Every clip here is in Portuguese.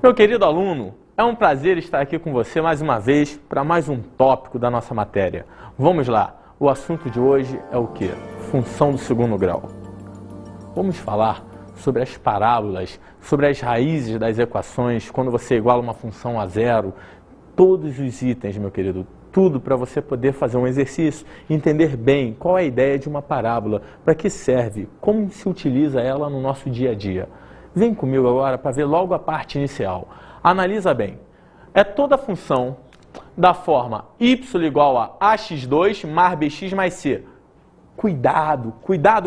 Meu querido aluno, é um prazer estar aqui com você mais uma vez para mais um tópico da nossa matéria. Vamos lá, o assunto de hoje é o quê? Função do segundo grau. Vamos falar sobre as parábolas, sobre as raízes das equações, quando você iguala uma função a zero, todos os itens, meu querido, tudo para você poder fazer um exercício, entender bem qual é a ideia de uma parábola, para que serve, como se utiliza ela no nosso dia a dia. Vem comigo agora para ver logo a parte inicial. Analisa bem. É toda a função da forma y igual a ax2 mais bx mais c. Cuidado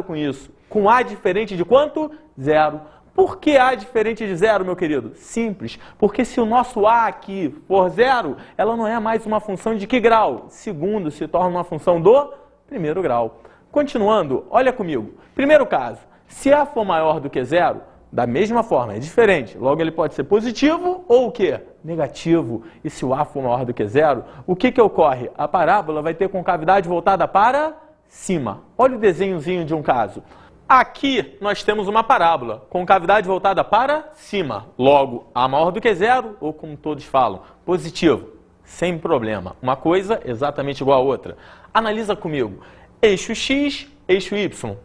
com isso. Com a diferente de quanto? Zero. Por que a diferente de zero, meu querido? Simples. Porque se o nosso a aqui for zero, ela não é mais uma função de que grau? Segundo, se torna uma função do primeiro grau. Continuando, olha comigo. Primeiro caso, se a for maior do que zero, da mesma forma, é diferente. Logo, ele pode ser positivo ou o quê? Negativo. E se o a for maior do que zero, o que ocorre? A parábola vai ter concavidade voltada para cima. Olha o desenhozinho de um caso. Aqui nós temos uma parábola, concavidade voltada para cima. Logo, a maior do que zero, ou como todos falam, positivo. Sem problema. Uma coisa exatamente igual a outra. Analisa comigo. Eixo x, eixo y.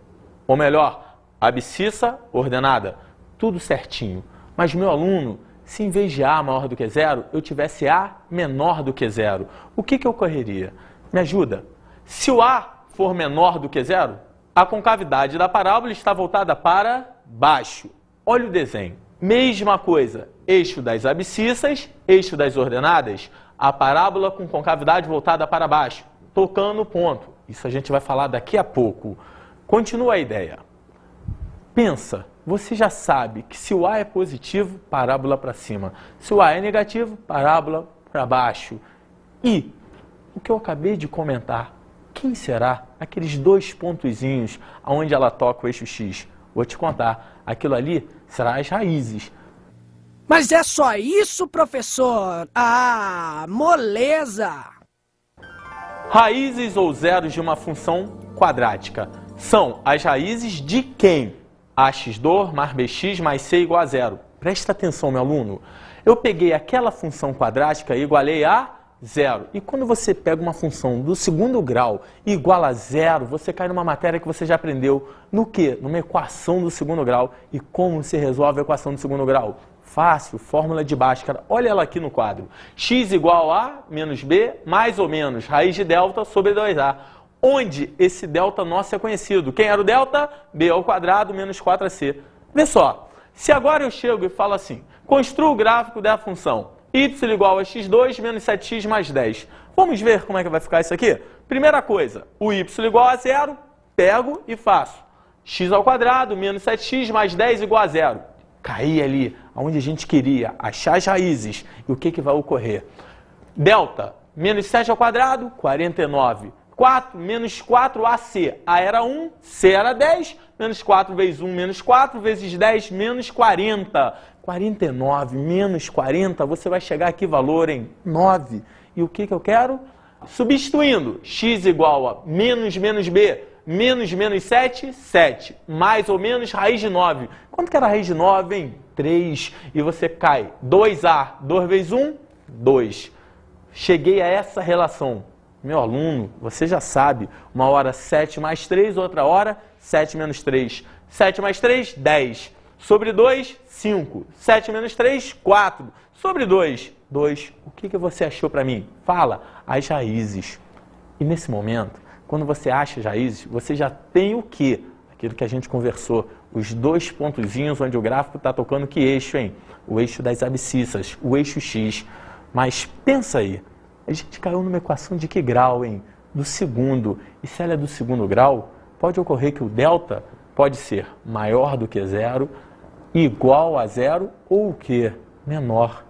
Ou melhor, abscissa ordenada. Tudo certinho. Mas, meu aluno, se em vez de a maior do que zero, eu tivesse a menor do que zero, o que ocorreria? Me ajuda. Se o a for menor do que zero, a concavidade da parábola está voltada para baixo. Olha o desenho. Mesma coisa. Eixo das abscissas, eixo das ordenadas, a parábola com concavidade voltada para baixo, tocando o ponto. Isso a gente vai falar daqui a pouco. Continua a ideia. Pensa, você já sabe que se o a é positivo, parábola para cima. Se o a é negativo, parábola para baixo. E o que eu acabei de comentar, quem será aqueles dois pontozinhos onde ela toca o eixo x? Vou te contar, aquilo ali será as raízes. Mas é só isso, professor? Ah, moleza! Raízes ou zeros de uma função quadrática são as raízes de quem? Ax2 mais bx mais c igual a zero. Presta atenção, meu aluno. Eu peguei aquela função quadrática e igualei a zero. E quando você pega uma função do segundo grau e iguala a zero, você cai numa matéria que você já aprendeu. No quê? Numa equação do segundo grau. E como se resolve a equação do segundo grau? Fácil, fórmula de Bhaskara. Olha ela aqui no quadro. X igual a menos b mais ou menos raiz de delta sobre 2a. Onde esse delta nosso é conhecido. Quem era o delta? B ao quadrado menos 4ac. Vê só, se agora eu chego e falo assim, construa o gráfico da função y igual a x2 menos 7x mais 10. Vamos ver como é que vai ficar isso aqui? Primeira coisa, o y igual a zero, pego e faço. X ao quadrado menos 7x mais 10 igual a zero. Caí ali, onde a gente queria, achar as raízes. E o que vai ocorrer? Delta, menos 7 ao quadrado, 49. 4 menos 4ac. A era 1, c era 10, menos 4 vezes 1, menos 4, vezes 10, menos 40. 49 menos 40, você vai chegar aqui valor em 9. E o que eu quero? Substituindo, x igual a menos menos b, menos menos 7, 7. Mais ou menos raiz de 9. Quanto que era a raiz de 9, hein? 3. E você cai. 2a, 2 vezes 1, 2. Cheguei a essa relação. Meu aluno, você já sabe, uma hora 7 mais 3, outra hora 7 menos 3. 7 mais 3, 10. Sobre 2, 5. 7 menos 3, 4. Sobre 2, 2. O que você achou para mim? Fala, as raízes. E nesse momento, quando você acha as raízes, você já tem o quê? Aquilo que a gente conversou. Os dois pontozinhos onde o gráfico está tocando que eixo, hein? O eixo das abscissas, o eixo x. Mas pensa aí. A gente caiu numa equação de que grau, hein? Do segundo. E se ela é do segundo grau, pode ocorrer que o delta pode ser maior do que zero, igual a zero ou o quê? Menor.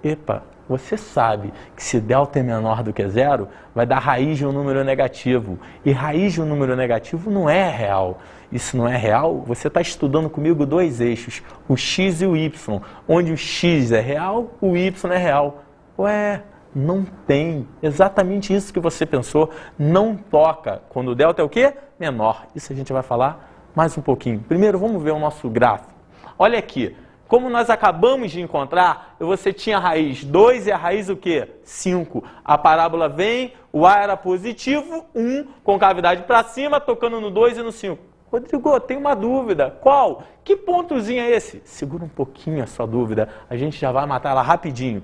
Epa, você sabe que se delta é menor do que zero, vai dar raiz de um número negativo. E raiz de um número negativo não é real. Isso não é real? Você está estudando comigo dois eixos, o x e o y, onde o x é real, o y é real. Ué, não tem. Exatamente isso que você pensou. Não toca. Quando o delta é o quê? Menor. Isso a gente vai falar mais um pouquinho. Primeiro, vamos ver o nosso gráfico. Olha aqui. Como nós acabamos de encontrar, você tinha a raiz 2 e a raiz o quê? 5. A parábola vem, o A era positivo, 1, com cavidade para cima, tocando no 2 e no 5. Rodrigo, tem uma dúvida. Qual? Que pontozinho é esse? Segura um pouquinho a sua dúvida, a gente já vai matar ela rapidinho.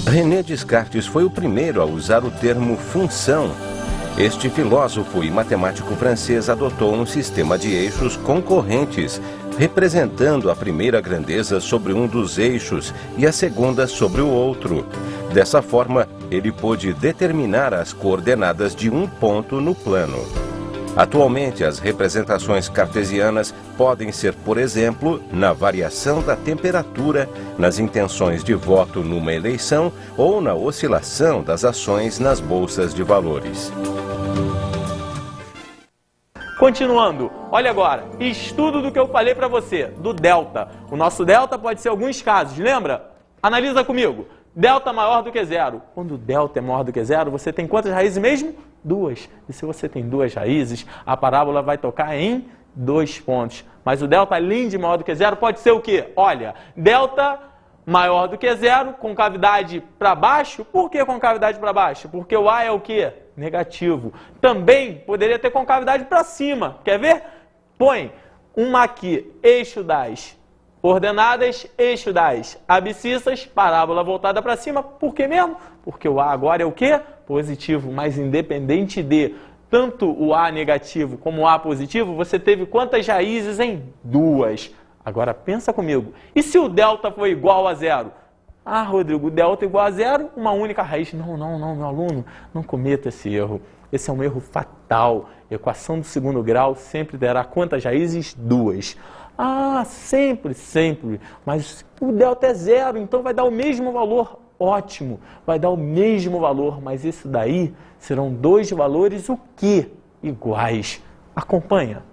René Descartes foi o primeiro a usar o termo função. Este filósofo e matemático francês adotou um sistema de eixos concorrentes, representando a primeira grandeza sobre um dos eixos e a segunda sobre o outro. Dessa forma, ele pôde determinar as coordenadas de um ponto no plano. Atualmente, as representações cartesianas podem ser, por exemplo, na variação da temperatura, nas intenções de voto numa eleição ou na oscilação das ações nas bolsas de valores. Continuando, olha agora, estudo do que eu falei para você, do delta. O nosso delta pode ser alguns casos, lembra? Analisa comigo. Delta maior do que zero. Quando o delta é maior do que zero, você tem quantas raízes mesmo? 2. E se você tem 2 raízes, a parábola vai tocar em 2 pontos. Mas o delta, além de maior do que zero, pode ser o quê? Olha, delta maior do que zero, com cavidade para baixo. Por que com cavidade para baixo? Porque o A é o quê? Negativo. Também poderia ter concavidade para cima. Quer ver? Põe uma aqui, eixo das ordenadas, eixo das abscissas, parábola voltada para cima. Por que mesmo? Porque o A agora é o quê? Positivo. Mas independente de tanto o A negativo como o A positivo, você teve quantas raízes em 2? Agora pensa comigo. E se o delta for igual a zero? Ah, Rodrigo, o delta igual a zero, uma única raiz. Não, meu aluno, não cometa esse erro. Esse é um erro fatal. Equação do segundo grau sempre terá quantas raízes? 2. Ah, sempre. Mas o delta é zero, então vai dar o mesmo valor. Ótimo, vai dar o mesmo valor, mas isso daí serão 2 valores o quê? Iguais. Acompanha.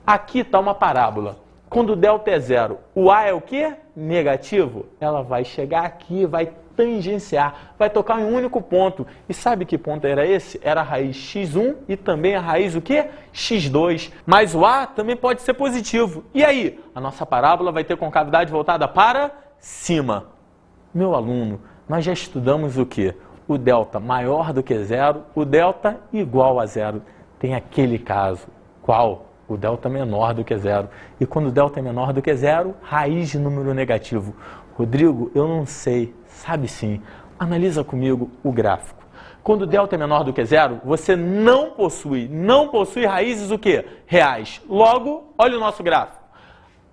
Aqui está uma parábola. Quando o delta é zero, o A é o quê? Negativo. Ela vai chegar aqui, vai tangenciar, vai tocar em um único ponto. E sabe que ponto era esse? Era a raiz x1 e também a raiz o quê? x2. Mas o A também pode ser positivo. E aí? A nossa parábola vai ter concavidade voltada para cima. Meu aluno, nós já estudamos o quê? O delta maior do que zero, o delta igual a zero. Tem aquele caso. Qual? O delta menor do que zero. E quando o delta é menor do que zero, raiz de número negativo. Rodrigo, eu não sei. Sabe sim. Analisa comigo o gráfico. Quando o delta é menor do que zero, você não possui raízes o quê? Reais. Logo, olha o nosso gráfico.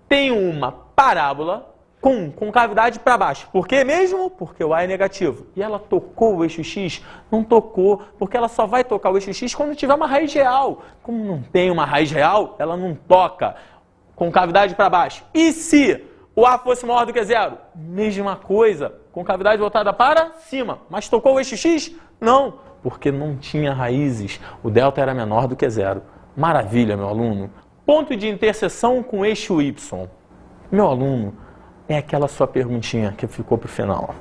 Tem uma parábola com concavidade para baixo. Por quê mesmo? Porque o A é negativo. E ela tocou o eixo X? Não tocou, porque ela só vai tocar o eixo X quando tiver uma raiz real. Como não tem uma raiz real, ela não toca. Concavidade para baixo. E se o A fosse maior do que zero? Mesma coisa. Concavidade voltada para cima. Mas tocou o eixo X? Não, porque não tinha raízes. O delta era menor do que zero. Maravilha, meu aluno. Ponto de interseção com eixo Y. Meu aluno, é aquela sua perguntinha que ficou para o final.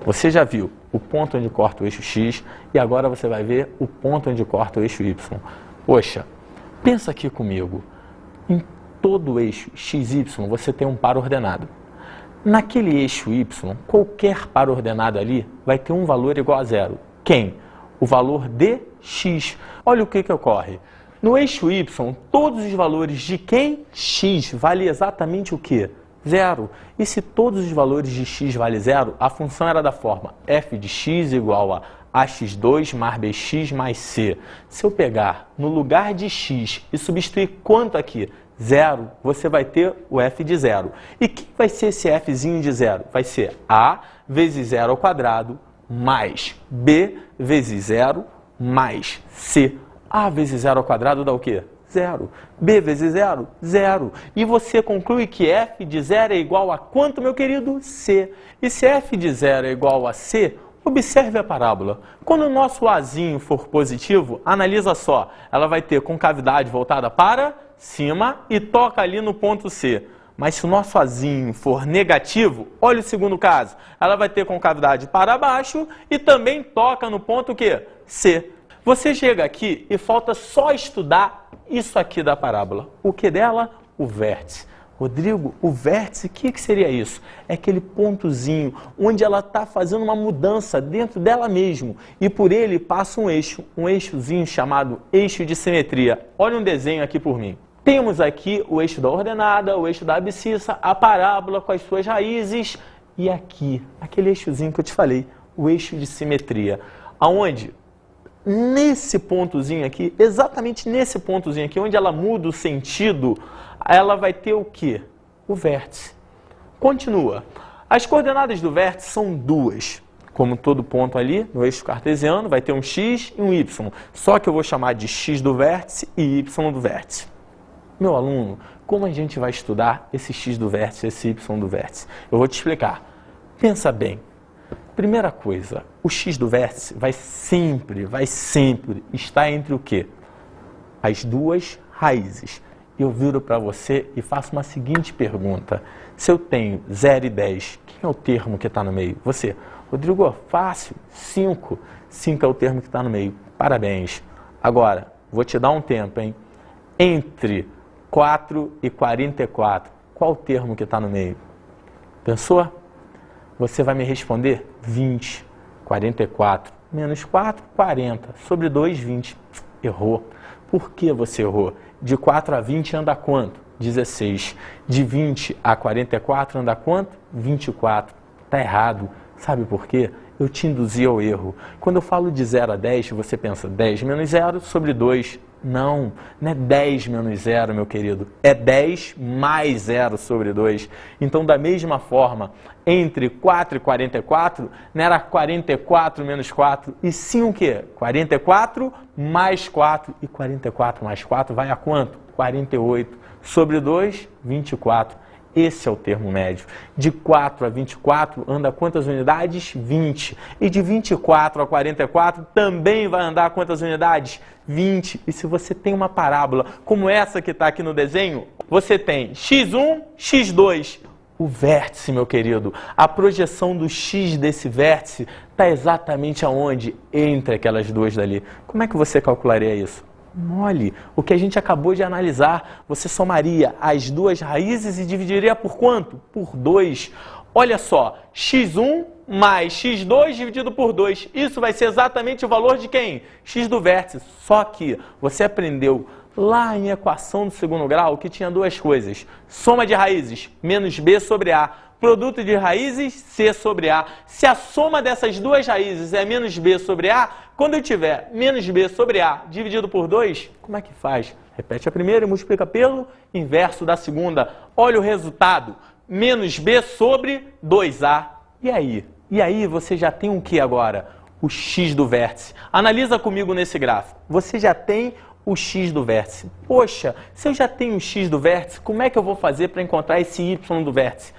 Você já viu o ponto onde corta o eixo X e agora você vai ver o ponto onde corta o eixo Y. Poxa, pensa aqui comigo. Em todo o eixo XY você tem um par ordenado. Naquele eixo Y, qualquer par ordenado ali vai ter um valor igual a zero. Quem? O valor de x. Olha o que ocorre. No eixo Y, todos os valores de quem? X. Vale exatamente o quê? Zero. E se todos os valores de x vale zero, a função era da forma f de x igual a ax2 mais bx mais c. Se eu pegar no lugar de x e substituir quanto aqui? Zero, você vai ter o f de zero. E que vai ser esse fzinho de zero? Vai ser a vezes zero ao quadrado mais b vezes zero mais c. A vezes zero ao quadrado dá o quê? Zero. B vezes zero? Zero. E você conclui que f de zero é igual a quanto, meu querido? C. E se f de zero é igual a c, observe a parábola. Quando o nosso azinho for positivo, analisa só. Ela vai ter concavidade voltada para cima e toca ali no ponto C. Mas se o nosso azinho for negativo, olha o segundo caso. Ela vai ter concavidade para baixo e também toca no ponto quê? C. Você chega aqui e falta só estudar isso aqui da parábola. O que dela? O vértice. Rodrigo, o vértice, o que seria isso? É aquele pontozinho onde ela está fazendo uma mudança dentro dela mesmo e por ele passa um eixozinho chamado eixo de simetria. Olha um desenho aqui por mim. Temos aqui o eixo da ordenada, o eixo da abscissa, a parábola com as suas raízes e aqui, aquele eixozinho que eu te falei, o eixo de simetria. Aonde? Nesse pontozinho aqui, exatamente nesse pontozinho aqui, onde ela muda o sentido, ela vai ter o quê? O vértice. Continua. As coordenadas do vértice são duas. Como todo ponto ali, no eixo cartesiano, vai ter um x e um y. Só que eu vou chamar de x do vértice e y do vértice. Meu aluno, como a gente vai estudar esse x do vértice e esse y do vértice? Eu vou te explicar. Pensa bem. Primeira coisa, o x do vértice vai sempre estar entre o quê? As duas raízes. Eu viro para você e faço uma seguinte pergunta. Se eu tenho 0 e 10, quem é o termo que está no meio? Você. Rodrigo, fácil. 5. 5 é o termo que está no meio. Parabéns. Agora, vou te dar um tempo, hein? Entre 4 e 44, qual o termo que está no meio? Pensou? Você vai me responder 20. 44 menos 4, 40. Sobre 2, 20. Errou. Por que você errou? De 4 a 20 anda quanto? 16. De 20 a 44 anda quanto? 24. Está errado. Sabe por quê? Eu te induzi ao erro. Quando eu falo de 0 a 10, você pensa 10 menos 0 sobre 2. Não, não é 10 menos 0, meu querido. É 10 mais 0 sobre 2. Então, da mesma forma, entre 4 e 44, não era 44 menos 4, e sim o quê? 44 mais 4. E 44 mais 4 vai a quanto? 48. Sobre 2, 24. Esse é o termo médio. De 4 a 24 anda quantas unidades? 20. E de 24 a 44 também vai andar quantas unidades? 20. E se você tem uma parábola como essa que está aqui no desenho, você tem x1, x2. O vértice, meu querido, a projeção do x desse vértice está exatamente aonde? Entre aquelas duas dali. Como é que você calcularia isso? Mole, o que a gente acabou de analisar, você somaria as duas raízes e dividiria por quanto? Por 2. Olha só, x1 mais x2 dividido por 2. Isso vai ser exatamente o valor de quem? X do vértice. Só que você aprendeu lá em equação do segundo grau que tinha duas coisas. Soma de raízes, menos b sobre a. Produto de raízes, C sobre A. Se a soma dessas duas raízes é menos B sobre A, quando eu tiver menos B sobre A dividido por 2, como é que faz? Repete a primeira e multiplica pelo inverso da segunda. Olha o resultado. Menos B sobre 2A. E aí? E aí você já tem o que agora? O x do vértice. Analisa comigo nesse gráfico. Você já tem o x do vértice. Poxa, se eu já tenho o x do vértice, como é que eu vou fazer para encontrar esse y do vértice?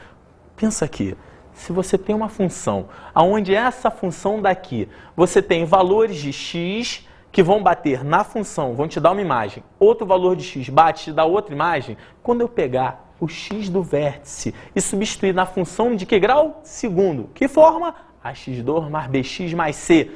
Pensa aqui, se você tem uma função, onde essa função daqui, você tem valores de x que vão bater na função, vão te dar uma imagem, outro valor de x bate e te dá outra imagem, quando eu pegar o x do vértice e substituir na função de que grau? Segundo. Que forma? ax2 mais bx mais c.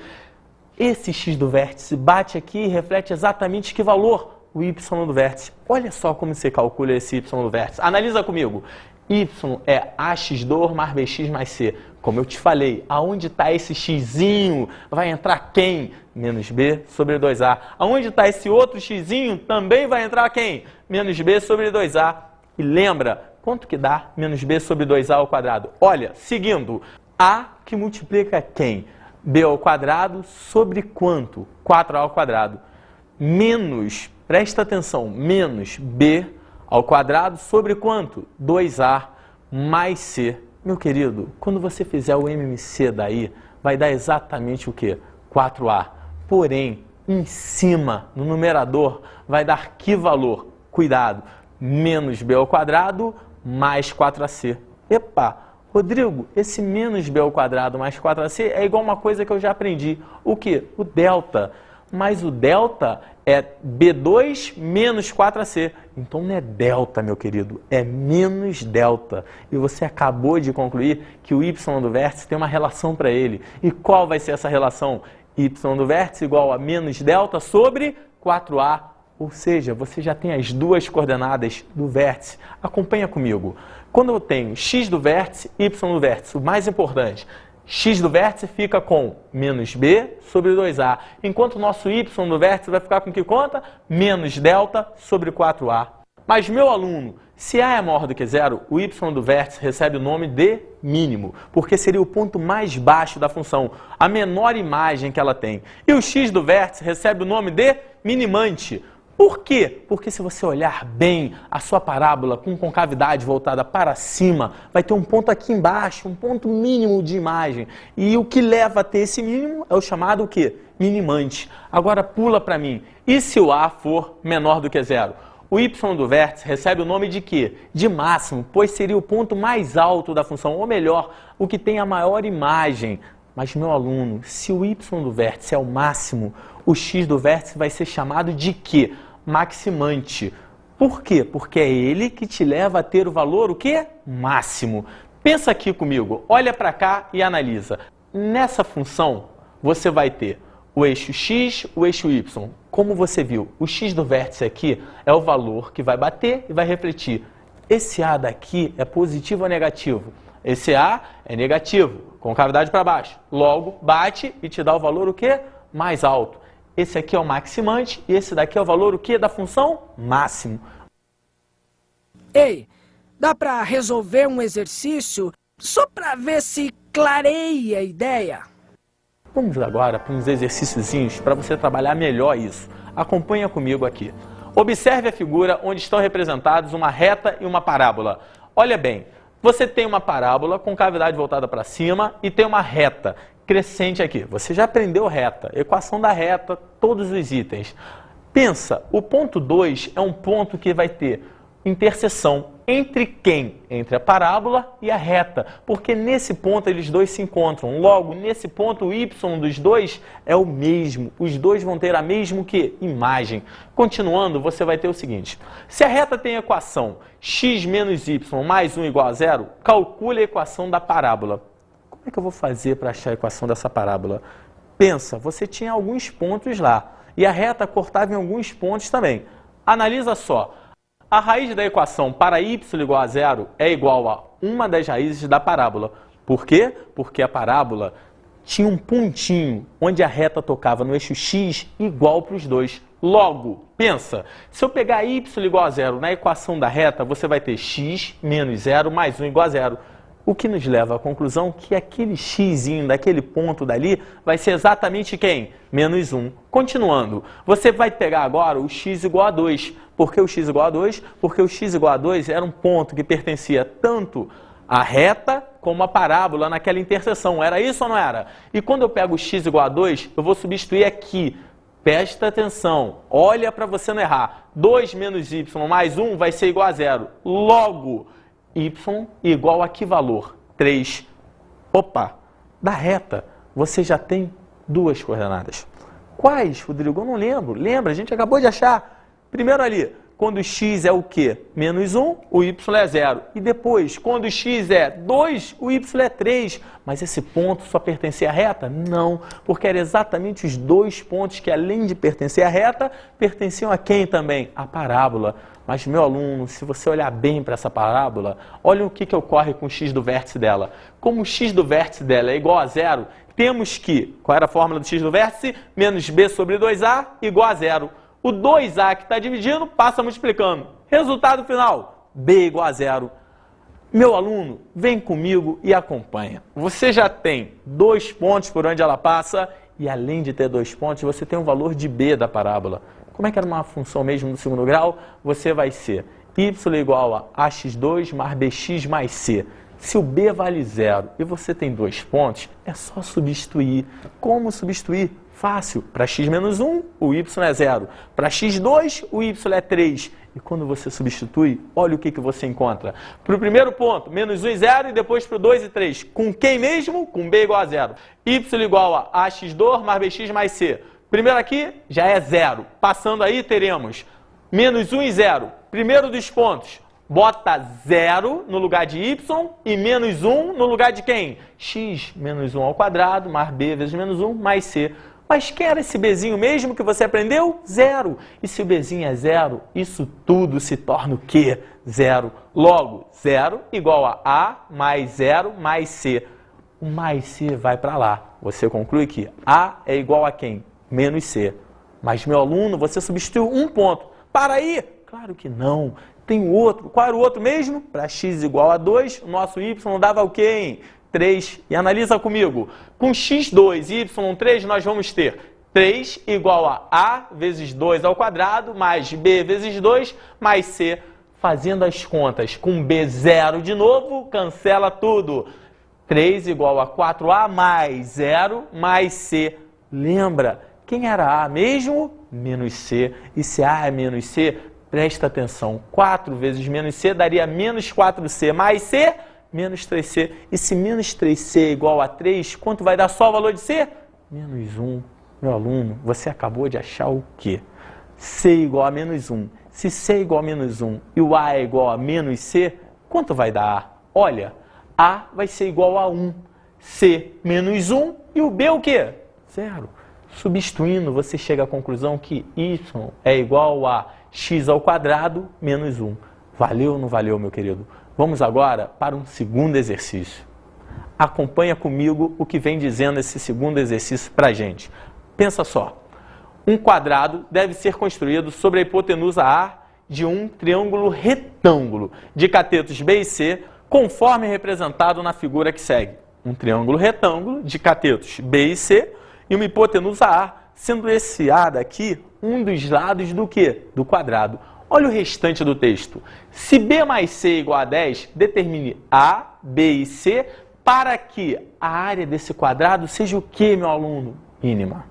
Esse x do vértice bate aqui e reflete exatamente que valor? O y do vértice. Olha só como você calcula esse y do vértice. Analisa comigo. Y é ax2 mais bx mais c. Como eu te falei, aonde está esse xzinho? Vai entrar quem? Menos b sobre 2a. Aonde está esse outro xzinho? Também vai entrar quem? Menos b sobre 2a. E lembra, quanto que dá menos b sobre 2a ao quadrado? Olha, seguindo, a que multiplica quem? B ao quadrado sobre quanto? 4a ao quadrado. Menos, presta atenção, menos b ao quadrado sobre quanto? 2a mais c. Meu querido, quando você fizer o MMC daí, vai dar exatamente o quê? 4a. Porém, em cima, no numerador, vai dar que valor? Cuidado, menos b ao quadrado mais 4ac. Epa, Rodrigo, esse menos b ao quadrado mais 4ac é igual uma coisa que eu já aprendi. O quê? O delta. Mas o delta é B2 menos 4ac. Então não é delta, meu querido, é menos delta. E você acabou de concluir que o y do vértice tem uma relação para ele. E qual vai ser essa relação? Y do vértice igual a menos delta sobre 4a. Ou seja, você já tem as duas coordenadas do vértice. Acompanha comigo. Quando eu tenho x do vértice, y do vértice, o mais importante, x do vértice fica com menos b sobre 2a, enquanto o nosso y do vértice vai ficar com que conta? Menos delta sobre 4a. Mas, meu aluno, se a é maior do que zero, o y do vértice recebe o nome de mínimo, porque seria o ponto mais baixo da função, a menor imagem que ela tem. E o x do vértice recebe o nome de minimante. Por quê? Porque se você olhar bem a sua parábola com concavidade voltada para cima, vai ter um ponto aqui embaixo, um ponto mínimo de imagem. E o que leva a ter esse mínimo é o chamado o quê? Minimante. Agora pula para mim. E se o a for menor do que zero? O y do vértice recebe o nome de quê? De máximo, pois seria o ponto mais alto da função, ou melhor, o que tem a maior imagem. Mas, meu aluno, se o y do vértice é o máximo, o x do vértice vai ser chamado de quê? Maximante. Por quê? Porque é ele que te leva a ter o valor, o quê? Máximo. Pensa aqui comigo, olha para cá e analisa. Nessa função, você vai ter o eixo x, o eixo y. Como você viu, o x do vértice aqui é o valor que vai bater e vai refletir. Esse a daqui é positivo ou negativo? Esse a é negativo, concavidade para baixo. Logo, bate e te dá o valor o quê? Mais alto. Esse aqui é o maximante e esse daqui é o valor o quê? Da função máximo. Ei, dá para resolver um exercício só para ver se clareia a ideia? Vamos agora para uns exercíciozinhos para você trabalhar melhor isso. Acompanha comigo aqui. Observe a figura onde estão representados uma reta e uma parábola. Olha bem, você tem uma parábola com cavidade voltada para cima e tem uma reta crescente aqui. Você já aprendeu reta, equação da reta, todos os itens. Pensa, o ponto 2 é um ponto que vai ter interseção entre quem? Entre a parábola e a reta, porque nesse ponto eles dois se encontram. Logo, nesse ponto o y dos dois é o mesmo. Os dois vão ter a mesma que? Imagem. Continuando, você vai ter o seguinte. Se a reta tem a equação x menos y mais 1 igual a zero, calcule a equação da parábola. Como é que eu vou fazer para achar a equação dessa parábola? Pensa, você tinha alguns pontos lá e a reta cortava em alguns pontos também. Analisa só. A raiz da equação para y igual a zero é igual a uma das raízes da parábola. Por quê? Porque a parábola tinha um pontinho onde a reta tocava no eixo x igual para os dois. Logo, pensa, se eu pegar y igual a zero na equação da reta, você vai ter x menos zero mais 1 igual a zero. O que nos leva à conclusão que aquele xzinho daquele ponto dali vai ser exatamente quem? Menos 1. Continuando, você vai pegar agora o x igual a 2. Por que o x igual a 2? Porque o x igual a 2 era um ponto que pertencia tanto à reta como à parábola naquela interseção. Era isso ou não era? E quando eu pego o x igual a 2, eu vou substituir aqui. Presta atenção, olha para você não errar. 2 menos y mais 1 vai ser igual a 0. Logo, y igual a que valor? 3. Opa, da reta você já tem duas coordenadas. Quais, Rodrigo? Eu não lembro. Lembra? A gente acabou de achar. Primeiro ali, quando o x é o quê? Menos 1, o y é 0. E depois, quando o x é 2, o y é 3. Mas esse ponto só pertencia à reta? Não, porque eram exatamente os dois pontos que, além de pertencer à reta, pertenciam a quem também? A parábola. Mas, meu aluno, se você olhar bem para essa parábola, olha o que ocorre com o x do vértice dela. Como o x do vértice dela é igual a 0, temos que, qual era a fórmula do x do vértice? Menos b sobre 2a igual a 0. O 2a que está dividindo passa multiplicando. Resultado final, b igual a 0. Meu aluno, vem comigo e acompanha. Você já tem 2 pontos por onde ela passa e, além de ter 2 pontos, você tem um valor de b da parábola. Como é que era uma função mesmo do segundo grau? Você vai ser y igual a ax2 mais bx mais c. Se o b vale 0 e você tem 2 pontos, é só substituir. Como substituir? Fácil. Para x menos 1, o y é 0. Para x2, o y é 3. E quando você substitui, olha o que você encontra. Para o primeiro ponto, menos 1 e 0, e depois para o 2 e 3. Com quem mesmo? Com b igual a 0. y igual a ax2 mais bx mais c. Primeiro aqui já é 0. Passando aí teremos menos 1 e 0. Primeiro dos pontos, bota 0 no lugar de y e menos 1 no lugar de quem? X menos 1 ao quadrado mais b vezes menos 1 mais c. Mas quem era esse Bzinho mesmo que você aprendeu? Zero. E se o Bzinho é zero, isso tudo se torna o quê? Zero. Logo, zero igual a mais zero mais C. O mais C vai para lá. Você conclui que A é igual a quem? Menos C. Mas, meu aluno, você substituiu um ponto. Para aí! Claro que não. Tem outro. Qual era o outro mesmo? Para x igual a 2, o nosso y dava o quê, hein? 3. E analisa comigo. Com x2 e y3, nós vamos ter 3 igual a vezes 2 ao quadrado, mais b vezes 2, mais c. Fazendo as contas com b zero de novo, cancela tudo. 3 igual a 4a mais 0 mais c. Lembra, quem era a mesmo? Menos c. E se a é menos c, presta atenção. 4 vezes menos c daria menos 4c mais c, menos 3c. E se menos 3c é igual a 3, quanto vai dar só o valor de c? Menos 1. Meu aluno, você acabou de achar o quê? C igual a menos 1. Se c é igual a menos 1 e o a é igual a menos c, quanto vai dar a? Olha, a vai ser igual a 1, c menos 1 e o b o quê? 0. Substituindo, você chega à conclusão que y é igual a x ao quadrado menos 1. Valeu ou não valeu, meu querido? Vamos agora para um segundo exercício. Acompanha comigo o que vem dizendo esse segundo exercício para a gente. Pensa só. Um quadrado deve ser construído sobre a hipotenusa A de um triângulo retângulo de catetos B e C, conforme representado na figura que segue. Um triângulo retângulo de catetos B e C e uma hipotenusa A, sendo esse A daqui um dos lados do quê? Do quadrado. Olha o restante do texto. Se B mais C é igual a 10, determine A, B e C para que a área desse quadrado seja o quê, meu aluno? Mínima.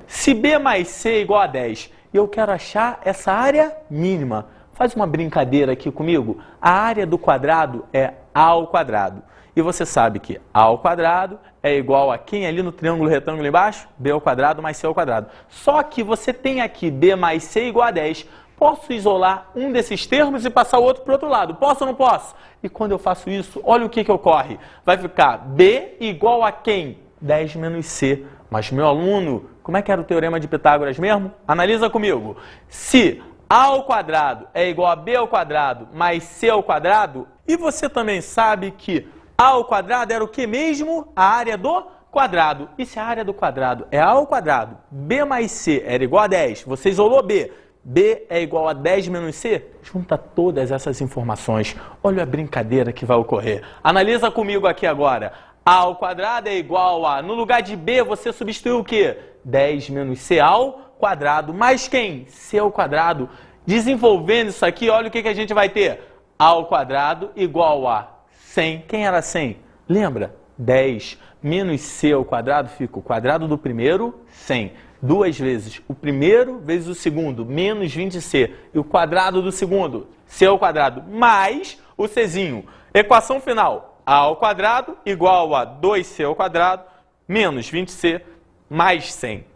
Se B mais C é igual a 10 e eu quero achar essa área mínima, faz uma brincadeira aqui comigo. A área do quadrado é A ao quadrado. E você sabe que A ao quadrado é igual a quem ali no triângulo retângulo embaixo? B ao quadrado mais C ao quadrado. Só que você tem aqui B mais C igual a 10. Posso isolar um desses termos e passar o outro para o outro lado? Posso ou não posso? E quando eu faço isso, olha o que ocorre. Vai ficar B igual a quem? 10 menos C. Mas, meu aluno, como é que era o teorema de Pitágoras mesmo? Analisa comigo. Se A ao quadrado é igual a B ao quadrado mais C ao quadrado, e você também sabe que A ao quadrado era o que mesmo? A área do quadrado. E se a área do quadrado é A ao quadrado, B mais C era igual a 10, você isolou B. B é igual a 10 menos C? Junta todas essas informações. Olha a brincadeira que vai ocorrer. Analisa comigo aqui agora. A ao quadrado é igual a... No lugar de B, você substituiu o quê? 10 menos C ao quadrado. Mais quem? C ao quadrado. Desenvolvendo isso aqui, olha o que a gente vai ter. A ao quadrado igual a 100. Quem era 100? Lembra? 10 menos C ao quadrado fica o quadrado do primeiro, 100. Duas vezes o primeiro vezes o segundo, menos 20C. E o quadrado do segundo, C ao quadrado, mais o Czinho. Equação final, A ao quadrado igual a 2C ao quadrado, menos 20C, mais 100.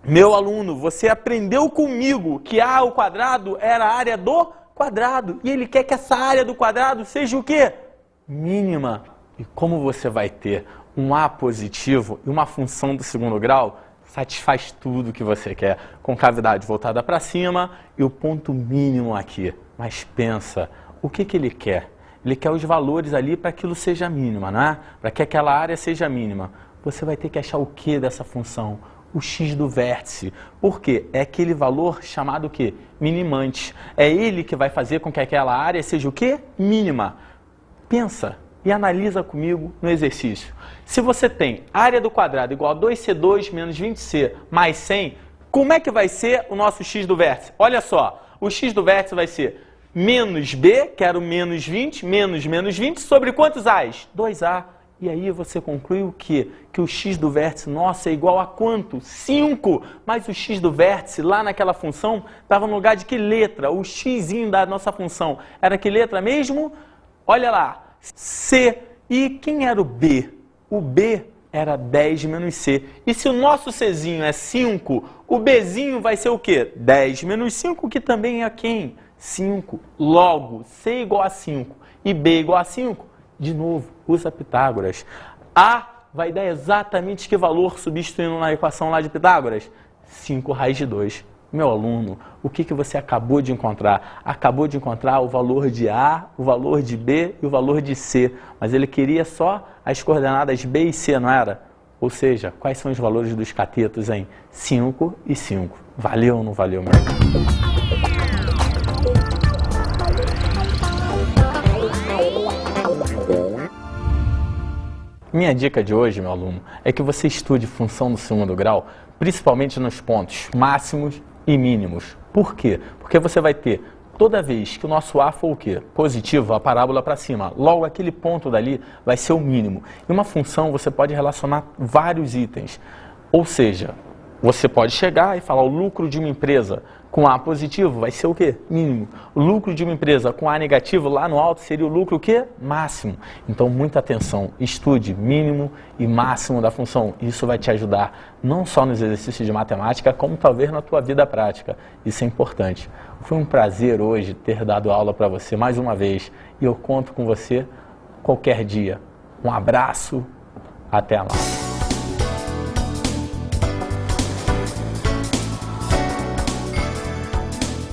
Meu aluno, você aprendeu comigo que A ao quadrado era a área do quadrado. E ele quer que essa área do quadrado seja o quê? Mínima. E como você vai ter um A positivo e uma função do segundo grau, satisfaz tudo que você quer, com cavidade voltada para cima e o ponto mínimo aqui. Mas pensa, o que ele quer? Ele quer os valores ali para que aquilo seja mínima, não é? Para que aquela área seja mínima. Você vai ter que achar o que dessa função? O x do vértice. Por quê? É aquele valor chamado o quê? Minimante. É ele que vai fazer com que aquela área seja o quê? Mínima. Pensa e analisa comigo no exercício. Se você tem área do quadrado igual a 2C2 menos 20C mais 100, como é que vai ser o nosso x do vértice? Olha só, o x do vértice vai ser menos B, que era o menos 20, menos 20, sobre quantos A's? 2A. E aí você conclui o quê? Que o x do vértice nosso é igual a quanto? 5. Mas o x do vértice lá naquela função estava no lugar de que letra? O xzinho da nossa função era que letra mesmo? Olha lá. C. E quem era o B? O B era 10 menos C. E se o nosso Czinho é 5, o Bzinho vai ser o quê? 10 menos 5, que também é quem? 5. Logo, C igual a 5 e B igual a 5, de novo, usa Pitágoras. A vai dar exatamente que valor substituindo na equação lá de Pitágoras? 5 raiz de 2. Meu aluno, o que você acabou de encontrar? Acabou de encontrar o valor de A, o valor de B e o valor de C. Mas ele queria só as coordenadas B e C, não era? Ou seja, quais são os valores dos catetos em 5 e 5? Valeu ou não valeu, meu amigo? Minha dica de hoje, meu aluno, é que você estude função no segundo grau, principalmente nos pontos máximos e mínimos. Por quê? Porque você vai ter, toda vez que o nosso A for o quê? Positivo, a parábola para cima. Logo, aquele ponto dali vai ser o mínimo. E uma função você pode relacionar vários itens. Ou seja, você pode chegar e falar o lucro de uma empresa com A positivo vai ser o quê? Mínimo. O lucro de uma empresa com A negativo lá no alto seria o lucro o quê? Máximo. Então, muita atenção. Estude mínimo e máximo da função. Isso vai te ajudar não só nos exercícios de matemática, como talvez na tua vida prática. Isso é importante. Foi um prazer hoje ter dado aula para você mais uma vez. E eu conto com você qualquer dia. Um abraço. Até lá.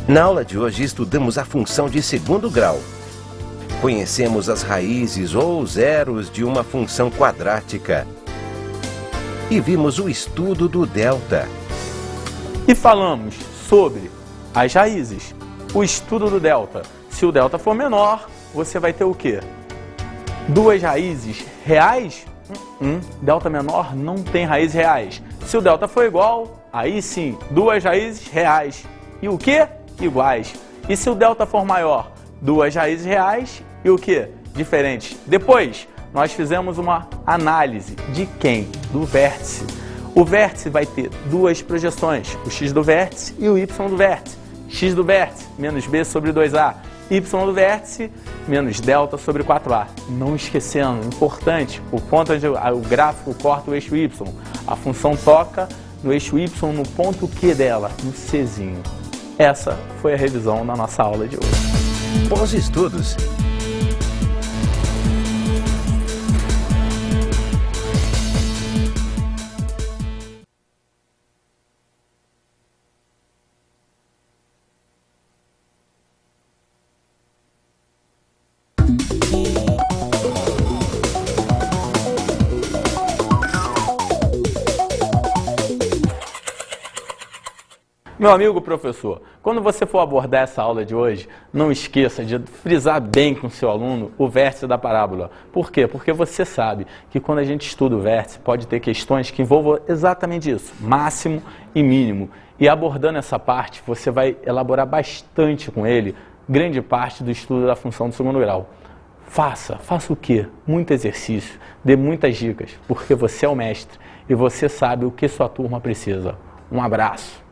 Na aula de hoje estudamos a função de segundo grau. Conhecemos as raízes ou zeros de uma função quadrática. E vimos o estudo do delta. E falamos sobre as raízes, o estudo do delta. Se o delta for menor, você vai ter o quê? Duas raízes reais? Delta menor não tem raízes reais. Se o delta for igual, aí sim, duas raízes reais. E o quê? Iguais. E se o delta for maior? Duas raízes reais e o que? Diferentes. Depois, nós fizemos uma análise de quem? Do vértice. O vértice vai ter duas projeções, o x do vértice e o y do vértice. X do vértice menos b sobre 2a. Y do vértice menos delta sobre 4a. Não esquecendo, importante, o ponto onde o gráfico corta o eixo y. A função toca no eixo y no ponto Q dela, no Czinho. Essa foi a revisão da nossa aula de hoje. Bons estudos! Meu amigo professor, quando você for abordar essa aula de hoje, não esqueça de frisar bem com o seu aluno o vértice da parábola. Por quê? Porque você sabe que quando a gente estuda o vértice, pode ter questões que envolvam exatamente isso, máximo e mínimo. E abordando essa parte, você vai elaborar bastante com ele grande parte do estudo da função do segundo grau. Faça o quê? Muito exercício, dê muitas dicas, porque você é o mestre e você sabe o que sua turma precisa. Um abraço.